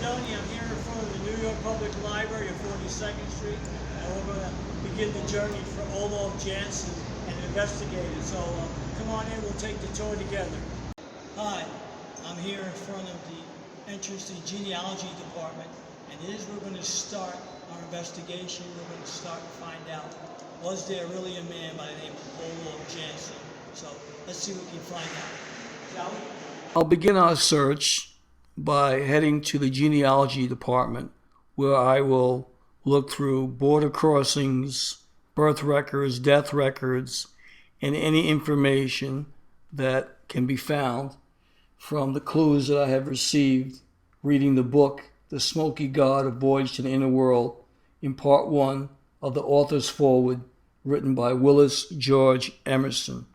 Macedonia. I'm here in front of the New York Public Library at 42nd Street, and we're going to begin the journey for Olaf Jansen and investigators. So come on in, we'll take the tour together. Hi, I'm here in front of the entrance to the genealogy department, and here's where we're going to start our investigation. We're going to start to find out, was there really a man by the name of Olaf Jansen? So let's see what we can find out. Shall we? I'll begin our search by heading to the genealogy department, where I will look through border crossings, birth records, death records, and any information that can be found from the clues that I have received reading the book, The Smoky God, A Voyage to the Inner World, in part 1 of the author's foreword, written by Willis George Emerson.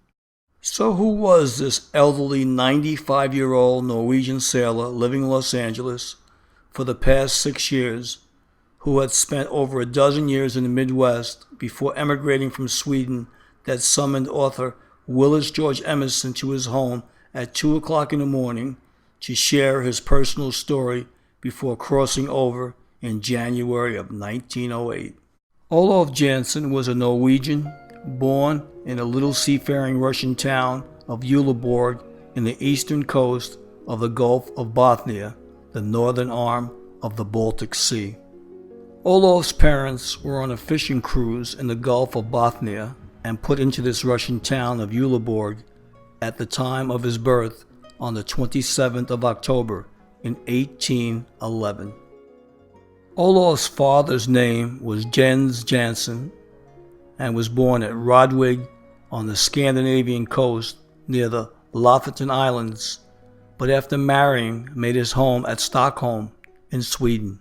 So who was this elderly 95-year-old Norwegian sailor living in Los Angeles for the past 6 years, who had spent over a dozen years in the Midwest before emigrating from Sweden, that summoned author Willis George Emerson to his home at 2 o'clock in the morning to share his personal story before crossing over in January of 1908? Olaf Jansen was a Norwegian born in a little seafaring Russian town of Uleborg in the eastern coast of the Gulf of Bothnia, the northern arm of the Baltic Sea. Olaf's parents were on a fishing cruise in the Gulf of Bothnia and put into this Russian town of Uleborg at the time of his birth on the 27th of October in 1811. Olaf's father's name was Jens Jansen, and was born at Rodwig on the Scandinavian coast near the Lofoten Islands, but after marrying made his home at Stockholm in Sweden.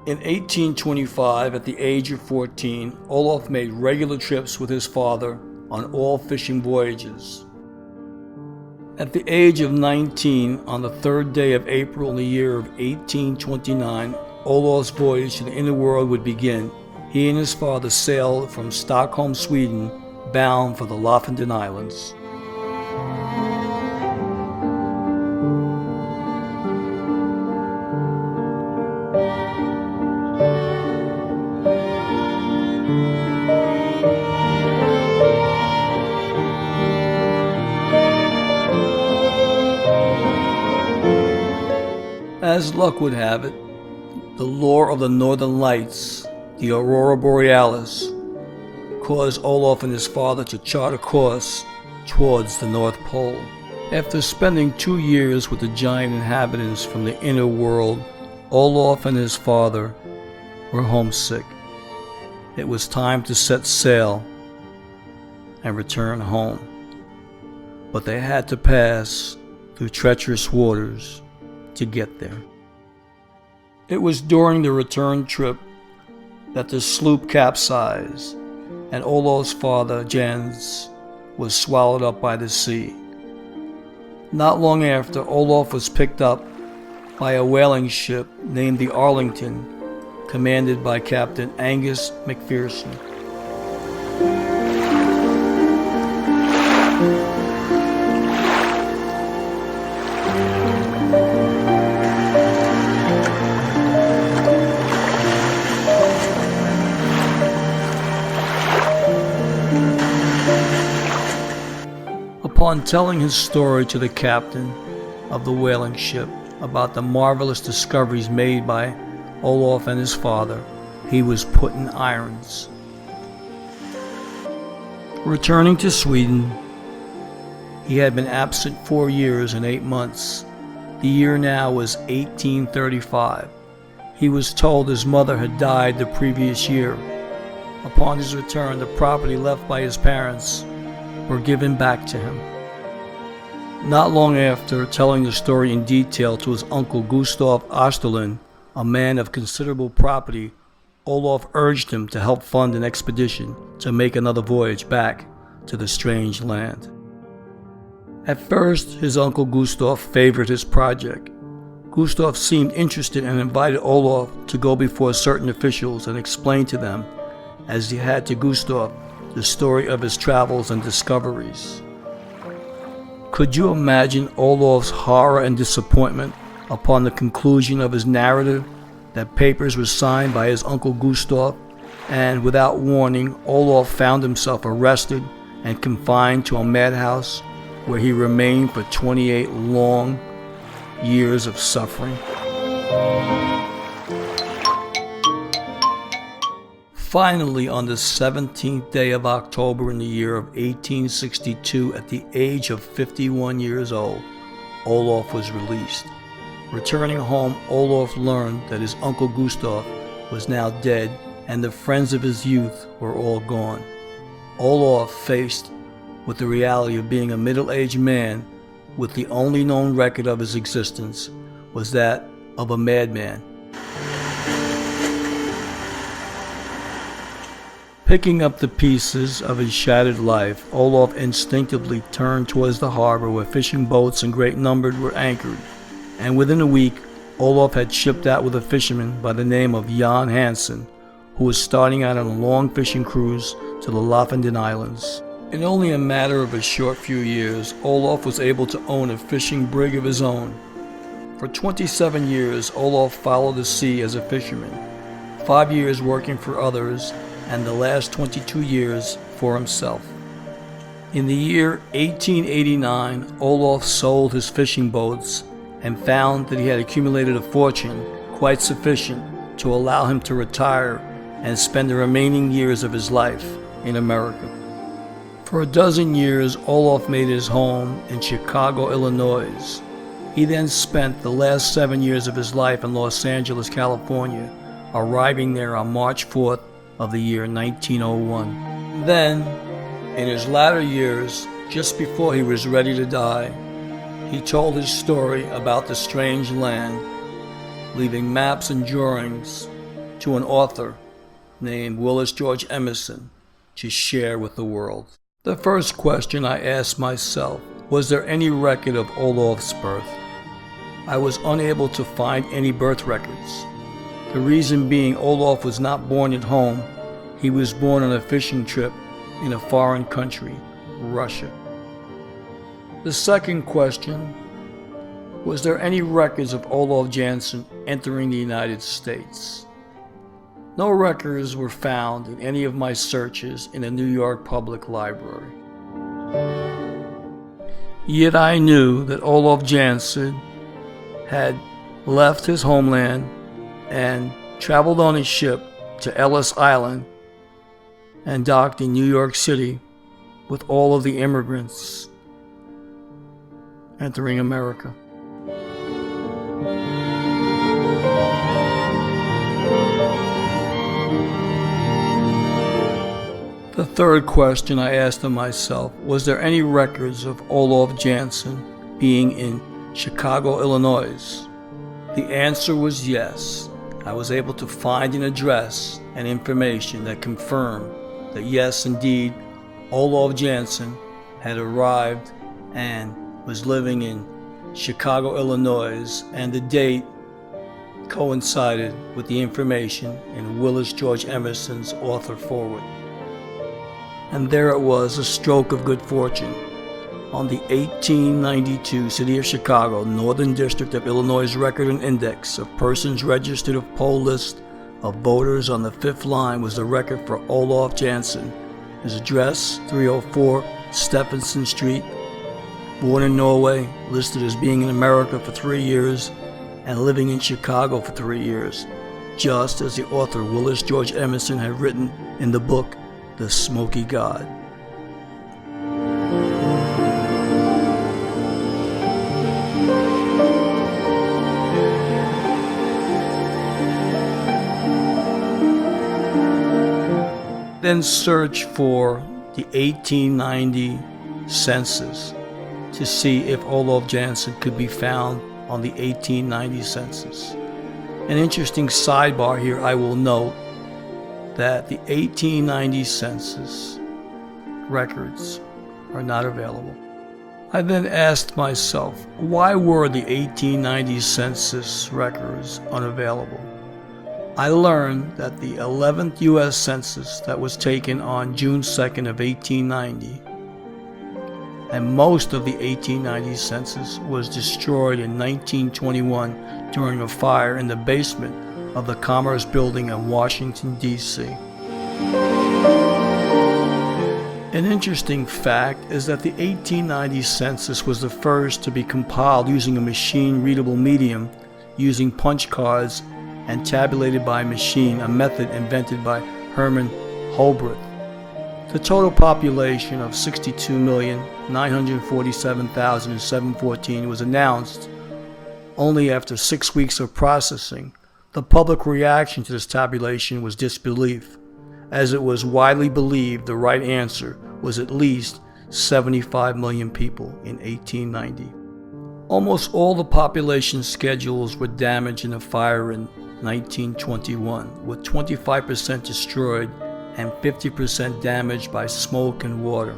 In 1825, at the age of 14, Olaf made regular trips with his father on all fishing voyages. At the age of 19, on the 3rd day of April in the year of 1829, Olaf's voyage to the inner world would begin. He and his father sailed from Stockholm, Sweden, bound for the Lofoten Islands. As luck would have it, the lure of the Northern Lights, the Aurora Borealis, caused Olaf and his father to chart a course towards the North Pole. After spending 2 years with the giant inhabitants from the inner world, Olaf and his father were homesick. It was time to set sail and return home. But they had to pass through treacherous waters to get there. It was during the return trip that the sloop capsized, and Olaf's father, Jens, was swallowed up by the sea. Not long after, Olaf was picked up by a whaling ship named the Arlington, commanded by Captain Angus McPherson. Upon telling his story to the captain of the whaling ship about the marvelous discoveries made by Olaf and his father, he was put in irons. Returning to Sweden, he had been absent 4 years and 8 months. The year now was 1835. He was told his mother had died the previous year. Upon his return, the property left by his parents were given back to him. Not long after telling the story in detail to his uncle Gustav Osterlin, a man of considerable property, Olaf urged him to help fund an expedition to make another voyage back to the strange land. At first, his uncle Gustav favored his project. Gustav seemed interested and invited Olaf to go before certain officials and explain to them, as he had to Gustav, the story of his travels and discoveries. Could you imagine Olaf's horror and disappointment upon the conclusion of his narrative that papers were signed by his uncle Gustav, and without warning, Olaf found himself arrested and confined to a madhouse where he remained for 28 long years of suffering. Finally, on the 17th day of October in the year of 1862, at the age of 51 years old, Olaf was released. Returning home, Olaf learned that his uncle Gustav was now dead and the friends of his youth were all gone. Olaf, faced with the reality of being a middle-aged man with the only known record of his existence, was that of a madman. Picking up the pieces of his shattered life, Olaf instinctively turned towards the harbor where fishing boats in great numbers were anchored, and within a week, Olaf had shipped out with a fisherman by the name of Jan Hansen, who was starting out on a long fishing cruise to the Lofoten Islands. In only a matter of a short few years, Olaf was able to own a fishing brig of his own. For 27 years, Olaf followed the sea as a fisherman, 5 years working for others, and the last 22 years for himself. In the year 1889, Olaf sold his fishing boats and found that he had accumulated a fortune quite sufficient to allow him to retire and spend the remaining years of his life in America. For a dozen years, Olaf made his home in Chicago, Illinois. He then spent the last 7 years of his life in Los Angeles, California, arriving there on March 4th of the year 1901. Then, in his latter years, just before he was ready to die, he told his story about the strange land, leaving maps and drawings to an author named Willis George Emerson to share with the world. The first question I asked myself, was there any record of Olaf's birth? I was unable to find any birth records. The reason being, Olaf was not born at home. He was born on a fishing trip in a foreign country, Russia. The second question, was there any records of Olaf Jansen entering the United States? No records were found in any of my searches in the New York Public Library. Yet I knew that Olaf Jansen had left his homeland and traveled on a ship to Ellis Island and docked in New York City with all of the immigrants entering America. The third question I asked of myself, was there any records of Olaf Jansen being in Chicago, Illinois? The answer was yes. I was able to find an address and information that confirmed that yes, indeed, Olaf Jansen had arrived and was living in Chicago, Illinois, and the date coincided with the information in Willis George Emerson's author foreword. And there it was, a stroke of good fortune. On the 1892 City of Chicago, Northern District of Illinois Record and Index of Persons Registered of Poll List of Voters on the 5th line was the record for Olaf Jansen. His address, 304 Stephenson Street. Born in Norway, listed as being in America for 3 years, and living in Chicago for 3 years, just as the author Willis George Emerson had written in the book, The Smoky God. Then search for the 1890 census to see if Olaf Jansen could be found on the 1890 census. An interesting sidebar here, I will note that the 1890 census records are not available. I then asked myself, why were the 1890 census records unavailable? I learned that the 11th U.S. Census that was taken on June 2nd of 1890 and most of the 1890 census was destroyed in 1921 during a fire in the basement of the Commerce Building in Washington, D.C. An interesting fact is that the 1890 census was the first to be compiled using a machine-readable medium, using punch cards and tabulated by machine, a method invented by Herman Holbrook. The total population of 62,947,714 was announced only after 6 weeks of processing. The public reaction to this tabulation was disbelief, as it was widely believed the right answer was at least 75 million people in 1890. Almost all the population schedules were damaged in a fire in 1921, with 25% destroyed and 50% damaged by smoke and water.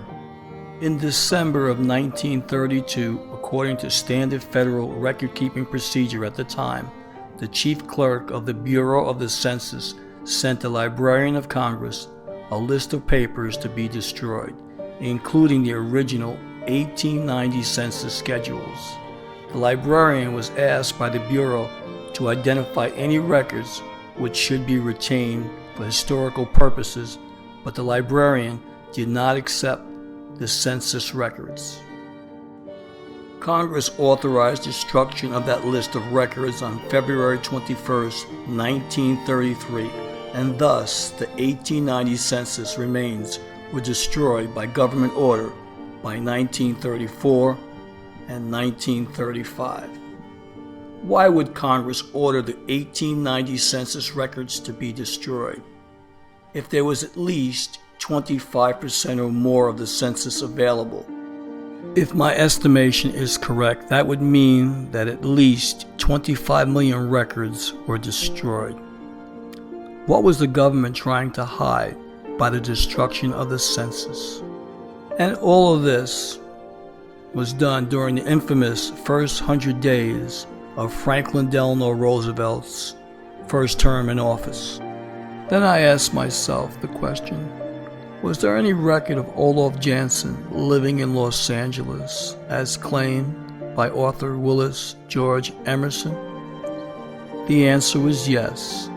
In December of 1932, according to standard federal record-keeping procedure at the time, the chief clerk of the Bureau of the Census sent the Librarian of Congress a list of papers to be destroyed, including the original 1890 census schedules. The librarian was asked by the Bureau to identify any records which should be retained for historical purposes, but the librarian did not accept the census records. Congress authorized destruction of that list of records on February 21, 1933, and thus the 1890 census remains were destroyed by government order by 1934 and 1935. Why would Congress order the 1890 census records to be destroyed if there was at least 25% or more of the census available? If my estimation is correct, that would mean that at least 25 million records were destroyed. What was the government trying to hide by the destruction of the census? And all of this was done during the infamous first 100 days of Franklin Delano Roosevelt's first term in office. Then I asked myself the question, was there any record of Olaf Jansen living in Los Angeles as claimed by author Willis George Emerson? The answer was yes.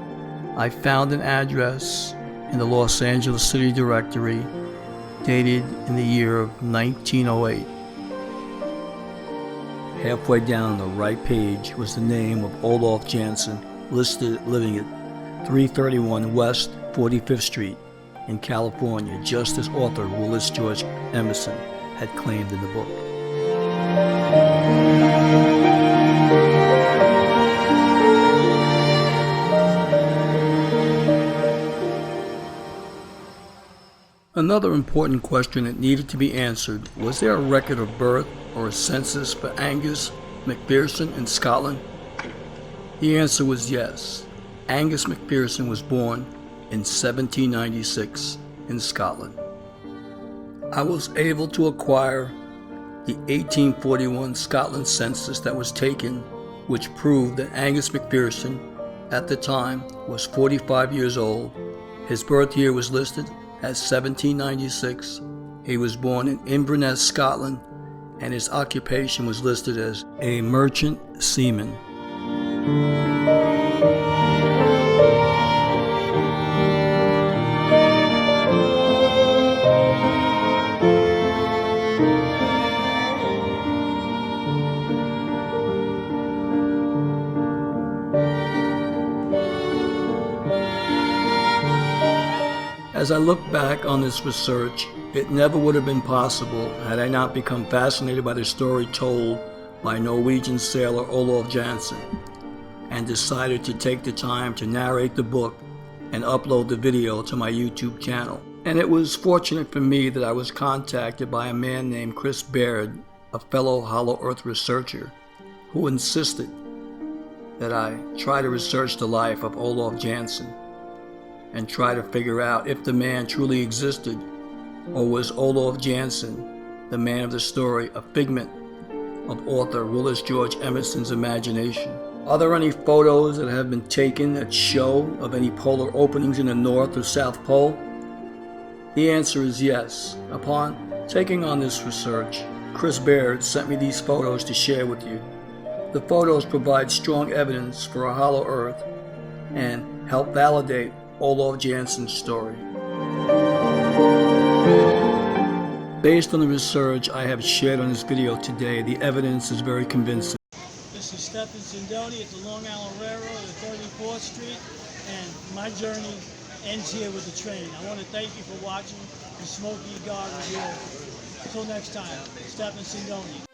I found an address in the Los Angeles City Directory dated in the year of 1908. Halfway down the right page was the name of Olaf Jansen, listed living at 331 West 45th Street in California, just as author Willis George Emerson had claimed in the book. Another important question that needed to be answered: was there a record of birth or a census for Angus MacPherson in Scotland? The answer was yes. Angus MacPherson was born in 1796 in Scotland. I was able to acquire the 1841 Scotland census that was taken, which proved that Angus MacPherson at the time was 45 years old. His birth year was listed as 1796. He was born in Inverness, Scotland, and his occupation was listed as a merchant seaman. As I look back on this research, it never would have been possible had I not become fascinated by the story told by Norwegian sailor Olaf Jansen, and decided to take the time to narrate the book and upload the video to my YouTube channel. And it was fortunate for me that I was contacted by a man named Chris Baird, a fellow Hollow Earth researcher, who insisted that I try to research the life of Olaf Jansen and try to figure out if the man truly existed, or was Olaf Jansen, the man of the story, a figment of author Willis George Emerson's imagination. Are there any photos that have been taken that show of any polar openings in the North or South Pole? The answer is yes. Upon taking on this research, Chris Baird, sent me these photos to share with you. The photos provide strong evidence for a hollow Earth and help validate Olaf Jansen's story. Based on the research I have shared on this video today, the evidence is very convincing. This is Stephen Sindoni at the Long Island Railroad at 34th Street, and my journey ends here with the train. I want to thank you for watching the Smoky God Review. Until next time, Stephen Sindoni.